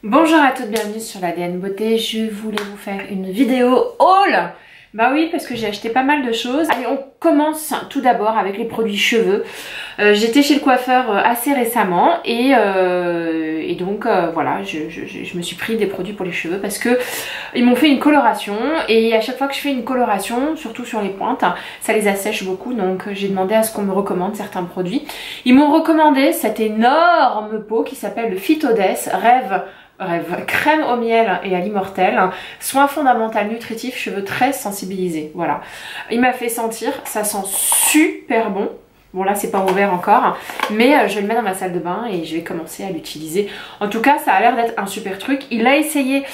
Bonjour à toutes, bienvenue sur l'ADN Beauté. Je voulais vous faire une vidéo haul. Bah oui, parce que j'ai acheté pas mal de choses. Allez, on commence tout d'abord avec les produits cheveux. J'étais chez le coiffeur assez récemment et donc voilà, je me suis pris des produits pour les cheveux parce que ils m'ont fait une coloration et à chaque fois que je fais une coloration, surtout sur les pointes, ça les assèche beaucoup, donc j'ai demandé à ce qu'on me recommande certains produits. Ils m'ont recommandé cette énorme pot qui s'appelle le Phytodes Rêve crème au miel et à l'immortel, soin fondamental nutritif, cheveux très sensibilisés. Voilà, il m'a fait sentir, ça sent super bon. Bon là c'est pas ouvert encore, mais je vais le mettre dans ma salle de bain et je vais commencer à l'utiliser. En tout cas ça a l'air d'être un super truc. Il l'a essayé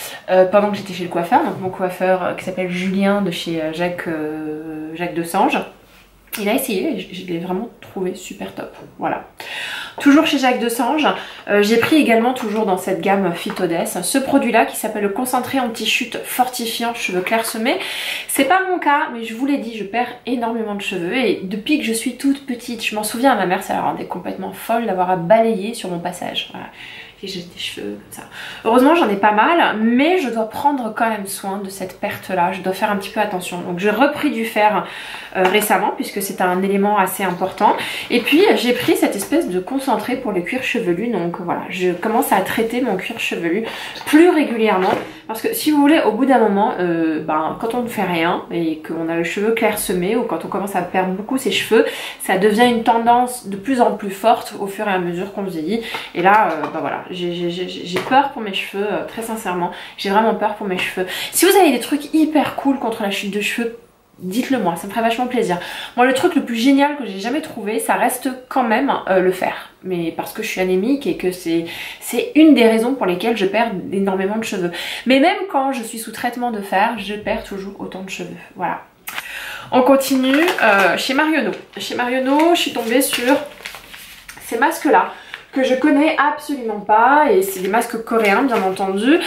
pendant que j'étais chez le coiffeur, donc mon coiffeur qui s'appelle Julien de chez Jacques Desange. Il a essayé et je l'ai vraiment trouvé super top. Voilà. Toujours chez Jacques Desange, j'ai pris également toujours dans cette gamme Phytodes ce produit là qui s'appelle le concentré anti-chute fortifiant cheveux clairsemés. C'est pas mon cas, mais je vous l'ai dit, je perds énormément de cheveux et depuis que je suis toute petite, je m'en souviens à ma mère, ça la rendait complètement folle d'avoir à balayer sur mon passage. Voilà. J'ai des cheveux comme ça. Heureusement j'en ai pas mal, mais je dois prendre quand même soin de cette perte là, je dois faire un petit peu attention. Donc j'ai repris du fer récemment puisque c'est un élément assez important. Et puis j'ai pris cette espèce de concentré pour le cuir chevelu, donc voilà, je commence à traiter mon cuir chevelu plus régulièrement. Parce que si vous voulez, au bout d'un moment, quand on ne fait rien et qu'on a le cheveu clairsemé ou quand on commence à perdre beaucoup ses cheveux, ça devient une tendance de plus en plus forte au fur et à mesure qu'on vieillit. Et là, voilà, j'ai peur pour mes cheveux, très sincèrement, j'ai vraiment peur pour mes cheveux. Si vous avez des trucs hyper cool contre la chute de cheveux, dites-le moi, ça me ferait vachement plaisir. Moi le truc le plus génial que j'ai jamais trouvé, ça reste quand même le fer. Mais parce que je suis anémique et que c'est une des raisons pour lesquelles je perds énormément de cheveux. Mais même quand je suis sous traitement de fer, je perds toujours autant de cheveux. Voilà. On continue chez Marionneau. Chez Marionneau, je suis tombée sur ces masques là que je connais absolument pas et c'est des masques coréens bien entendu.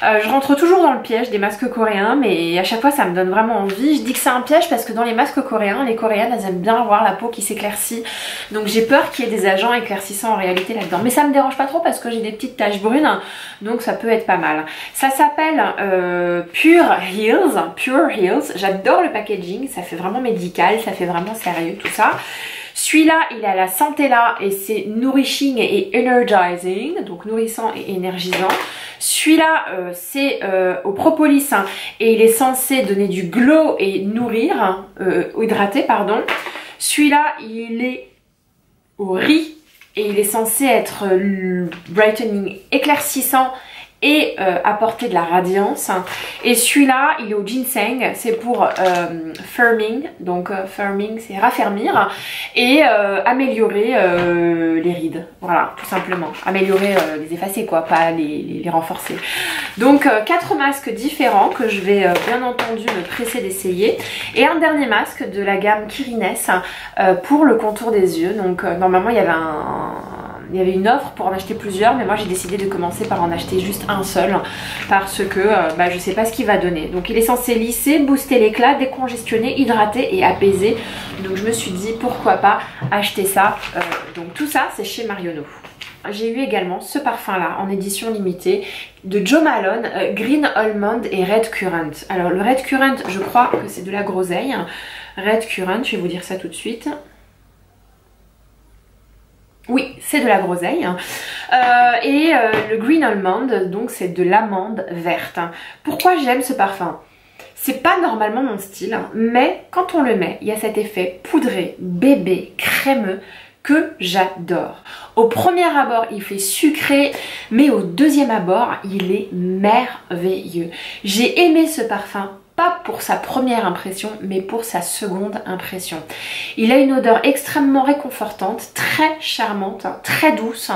Je rentre toujours dans le piège des masques coréens, mais à chaque fois ça me donne vraiment envie. Je dis que c'est un piège parce que dans les masques coréens, les coréennes elles aiment bien avoir la peau qui s'éclaircit, donc j'ai peur qu'il y ait des agents éclaircissants en réalité là-dedans, mais ça me dérange pas trop parce que j'ai des petites taches brunes, donc ça peut être pas mal. Ça s'appelle Pure Heals. J'adore le packaging, ça fait vraiment médical, ça fait vraiment sérieux tout ça. Celui-là, il a la Centella et c'est nourishing et energizing, donc nourrissant et énergisant. Celui-là, c'est au propolis et il est censé donner du glow et nourrir, hydrater pardon. Celui-là, il est au riz et il est censé être brightening, éclaircissant et apporter de la radiance. Et celui-là il est au ginseng, c'est pour firming, donc firming c'est raffermir et améliorer les rides, voilà tout simplement, améliorer les effacer quoi, pas les renforcer. Donc 4 masques différents que je vais bien entendu me presser d'essayer et un dernier masque de la gamme Kirines pour le contour des yeux. Donc normalement il y avait une offre pour en acheter plusieurs, mais moi j'ai décidé de commencer par en acheter juste un seul parce que je sais pas ce qu'il va donner. Donc il est censé lisser, booster l'éclat, décongestionner, hydrater et apaiser. Donc je me suis dit pourquoi pas acheter ça. Donc tout ça c'est chez Marionneau. J'ai eu également ce parfum là en édition limitée de Jo Malone, Green Almond et Red Currant. Alors le Red Currant je crois que c'est de la groseille. Red Currant, je vais vous dire ça tout de suite. Oui, c'est de la groseille. Le Green Almond, donc c'est de l'amande verte. Pourquoi j'aime ce parfum? C'est pas normalement mon style, mais quand on le met, il y a cet effet poudré, bébé, crémeux que j'adore. Au premier abord, il fait sucré, mais au deuxième abord, il est merveilleux. J'ai aimé ce parfum. Pas pour sa première impression, mais pour sa seconde impression. Il a une odeur extrêmement réconfortante, très charmante, très douce,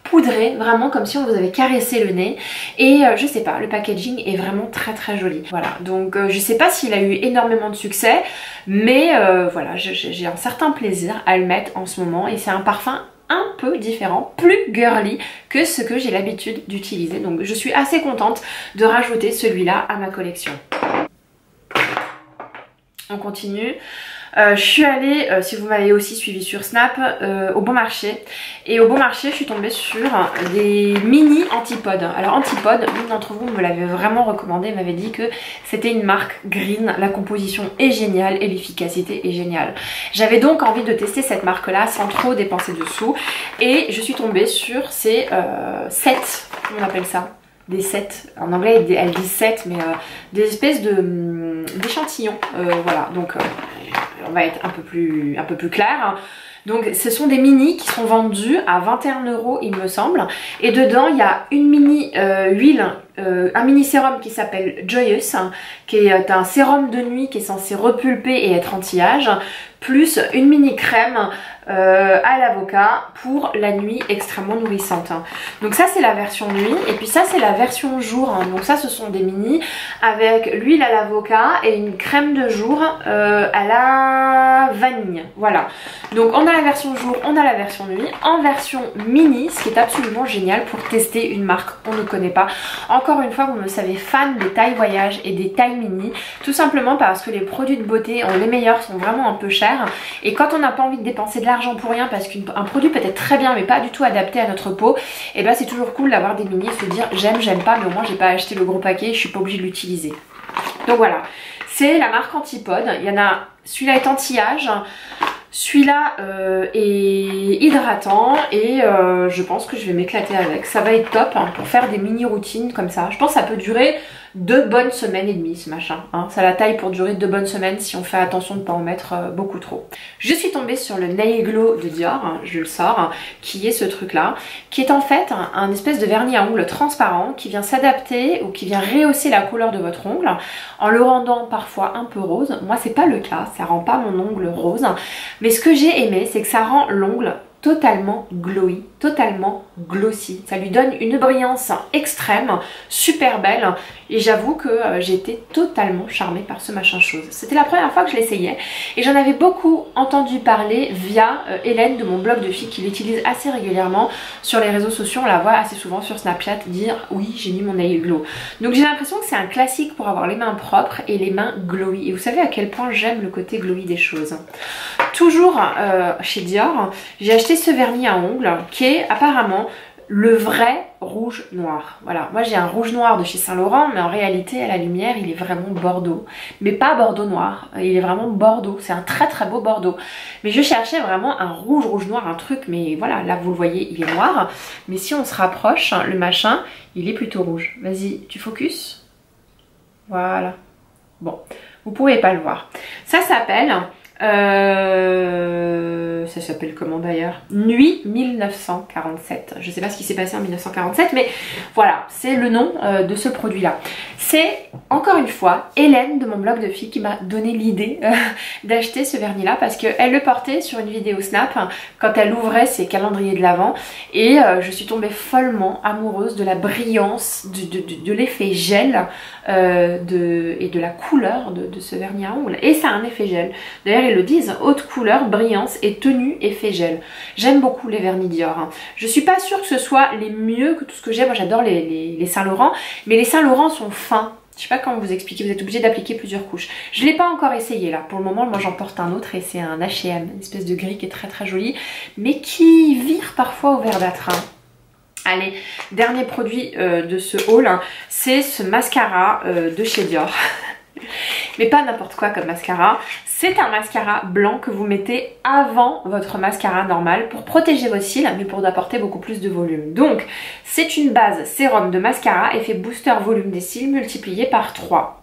poudrée, vraiment comme si on vous avait caressé le nez. Et je sais pas, le packaging est vraiment très très joli. Voilà, donc je sais pas s'il a eu énormément de succès, mais voilà, j'ai un certain plaisir à le mettre en ce moment. Et c'est un parfum un peu différent, plus girly que ce que j'ai l'habitude d'utiliser. Donc je suis assez contente de rajouter celui-là à ma collection. On continue. Je suis allée, si vous m'avez aussi suivi sur Snap, au Bon Marché. Et au Bon Marché, je suis tombée sur des mini antipodes. Alors antipodes, l'une d'entre vous me l'avait vraiment recommandé, m'avait dit que c'était une marque green. La composition est géniale et l'efficacité est géniale. J'avais donc envie de tester cette marque-là sans trop dépenser de sous. Et je suis tombée sur ces sets, comment on appelle ça ? Des sets, en anglais elle dit sets, mais des espèces d'échantillons, voilà, donc on va être un peu plus clair. Donc ce sont des mini qui sont vendus à 21 € il me semble, et dedans il y a une mini huile, un mini sérum qui s'appelle Joyous, qui est un sérum de nuit qui est censé repulper et être anti-âge, plus une mini crème à l'avocat pour la nuit extrêmement nourrissante. Donc ça c'est la version nuit, et puis ça c'est la version jour. Donc ça ce sont des mini avec l'huile à l'avocat et une crème de jour à la vanille. Voilà, donc on a la version jour, on a la version nuit. En version mini, ce qui est absolument génial pour tester une marque qu'on ne connaît pas. Encore une fois, vous me savez, fan des tailles voyage et des tailles mini, tout simplement parce que les produits de beauté, les meilleurs, sont vraiment un peu chers, et quand on n'a pas envie de dépenser de l'argent pour rien, parce qu'un produit peut être très bien mais pas du tout adapté à notre peau, et ben c'est toujours cool d'avoir des mini, se dire j'aime pas, mais au moins j'ai pas acheté le gros paquet, je suis pas obligée de l'utiliser. Donc voilà, c'est la marque Antipode. Il y en a, celui-là est anti-âge, celui-là est hydratant, et je pense que je vais m'éclater avec. Ça va être top pour faire des mini routines comme ça. Je pense que ça peut durer 2 bonnes semaines et demie ce machin, hein. Ça a la taille pour durer 2 bonnes semaines si on fait attention de ne pas en mettre beaucoup trop. Je suis tombée sur le Nail Glow de Dior, hein, je le sors, qui est ce truc là, qui est en fait un espèce de vernis à ongles transparent qui vient s'adapter ou qui vient rehausser la couleur de votre ongle en le rendant parfois un peu rose. Moi c'est pas le cas, ça rend pas mon ongle rose, mais ce que j'ai aimé c'est que ça rend l'ongle totalement glowy, totalement glossy. Ça lui donne une brillance extrême, super belle, et j'avoue que j'ai été totalement charmée par ce machin chose. C'était la première fois que je l'essayais, et j'en avais beaucoup entendu parler via Hélène de mon blog de filles qui l'utilise assez régulièrement sur les réseaux sociaux. On la voit assez souvent sur Snapchat dire oui j'ai mis mon Nail Glow. Donc j'ai l'impression que c'est un classique pour avoir les mains propres et les mains glowy, et vous savez à quel point j'aime le côté glowy des choses. Toujours chez Dior, j'ai acheté ce vernis à ongles qui est apparemment le vrai rouge noir. Voilà, moi j'ai un rouge noir de chez Saint Laurent, mais en réalité à la lumière il est vraiment bordeaux, mais pas bordeaux noir, il est vraiment bordeaux, c'est un très beau bordeaux, mais je cherchais vraiment un rouge noir, un truc, mais voilà, là vous le voyez il est noir, mais si on se rapproche, le machin il est plutôt rouge. Vas-y, tu focus, voilà, bon, vous pouvez pas le voir. Ça s'appelle ça s'appelle comment d'ailleurs? Nuit 1947. Je sais pas ce qui s'est passé en 1947, mais voilà, c'est le nom de ce produit là. C'est encore une fois Hélène de mon blog de filles qui m'a donné l'idée d'acheter ce vernis là, parce qu'elle le portait sur une vidéo Snap quand elle ouvrait ses calendriers de l'Avent, et je suis tombée follement amoureuse de la brillance, de l'effet gel et de la couleur de ce vernis à ongles, et ça a un effet gel. D'ailleurs ils le disent, haute couleur, brillance et tenue effet gel. J'aime beaucoup les vernis Dior, hein. Je suis pas sûre que ce soit les mieux que tout ce que j'ai. Moi j'adore les Saint Laurent, mais les Saint Laurent sont fins. Je sais pas comment vous expliquer, vous êtes obligé d'appliquer plusieurs couches. Je l'ai pas encore essayé là, pour le moment moi j'en porte un autre et c'est un H&M, une espèce de gris qui est très joli, mais qui vire parfois au verdâtre, hein. Allez, dernier produit de ce haul, hein, c'est ce mascara de chez Dior. Mais pas n'importe quoi comme mascara, c'est un mascara blanc que vous mettez avant votre mascara normal pour protéger vos cils, mais pour apporter beaucoup plus de volume. Donc c'est une base sérum de mascara effet booster volume des cils multiplié par 3.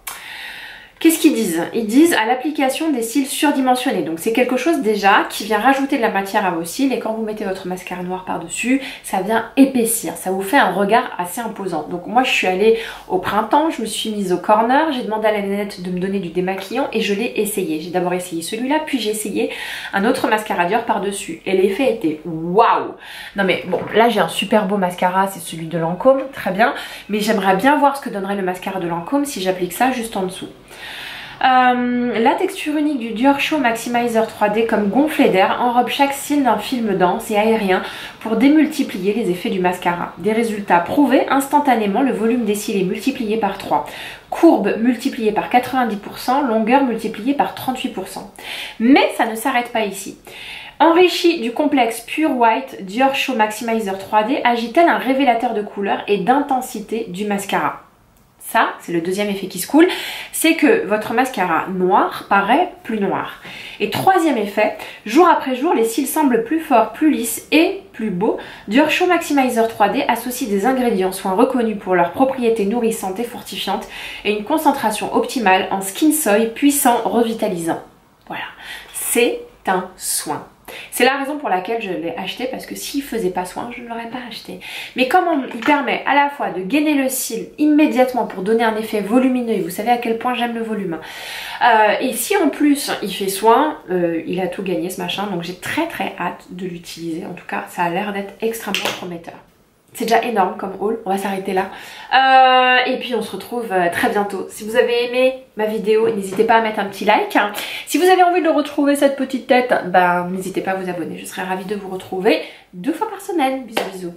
Qu'est-ce qu'ils disent? Ils disent à l'application des cils surdimensionnés. Donc c'est quelque chose déjà qui vient rajouter de la matière à vos cils, et quand vous mettez votre mascara noir par dessus, ça vient épaissir, ça vous fait un regard assez imposant. Donc moi je suis allée au printemps, je me suis mise au corner, j'ai demandé à la nénette de me donner du démaquillant et je l'ai essayé. J'ai d'abord essayé celui-là, puis j'ai essayé un autre mascara Dior par dessus, et l'effet était waouh. Non mais bon, là j'ai un super beau mascara, c'est celui de Lancôme, très bien, mais j'aimerais bien voir ce que donnerait le mascara de Lancôme si j'applique ça juste en dessous. La texture unique du Dior Show Maximizer 3D comme gonflé d'air enrobe chaque cil d'un film dense et aérien pour démultiplier les effets du mascara. Des résultats prouvés instantanément, le volume des cils est multiplié par 3. Courbe multipliée par 90%, longueur multipliée par 38%. Mais ça ne s'arrête pas ici. Enrichi du complexe Pure White, Dior Show Maximizer 3D agit tel un révélateur de couleur et d'intensité du mascara. Ça, c'est le deuxième effet qui se coule, c'est que votre mascara noir paraît plus noir. Et troisième effet, jour après jour, les cils semblent plus forts, plus lisses et plus beaux. Dior Show Maximizer 3D associe des ingrédients soins reconnus pour leurs propriétés nourrissantes et fortifiantes et une concentration optimale en skin soy puissant, revitalisant. Voilà, c'est un soin. C'est la raison pour laquelle je l'ai acheté, parce que s'il ne faisait pas soin, je ne l'aurais pas acheté. Mais comme il permet à la fois de gainer le cil immédiatement pour donner un effet volumineux, et vous savez à quel point j'aime le volume, et si en plus il fait soin, il a tout gagné ce machin, donc j'ai très hâte de l'utiliser. En tout cas, ça a l'air d'être extrêmement prometteur. C'est déjà énorme comme haul, on va s'arrêter là. Et puis on se retrouve très bientôt. Si vous avez aimé ma vidéo, n'hésitez pas à mettre un petit like. Si vous avez envie de retrouver cette petite tête, n'hésitez pas à vous abonner. Je serai ravie de vous retrouver 2 fois par semaine. Bisous bisous.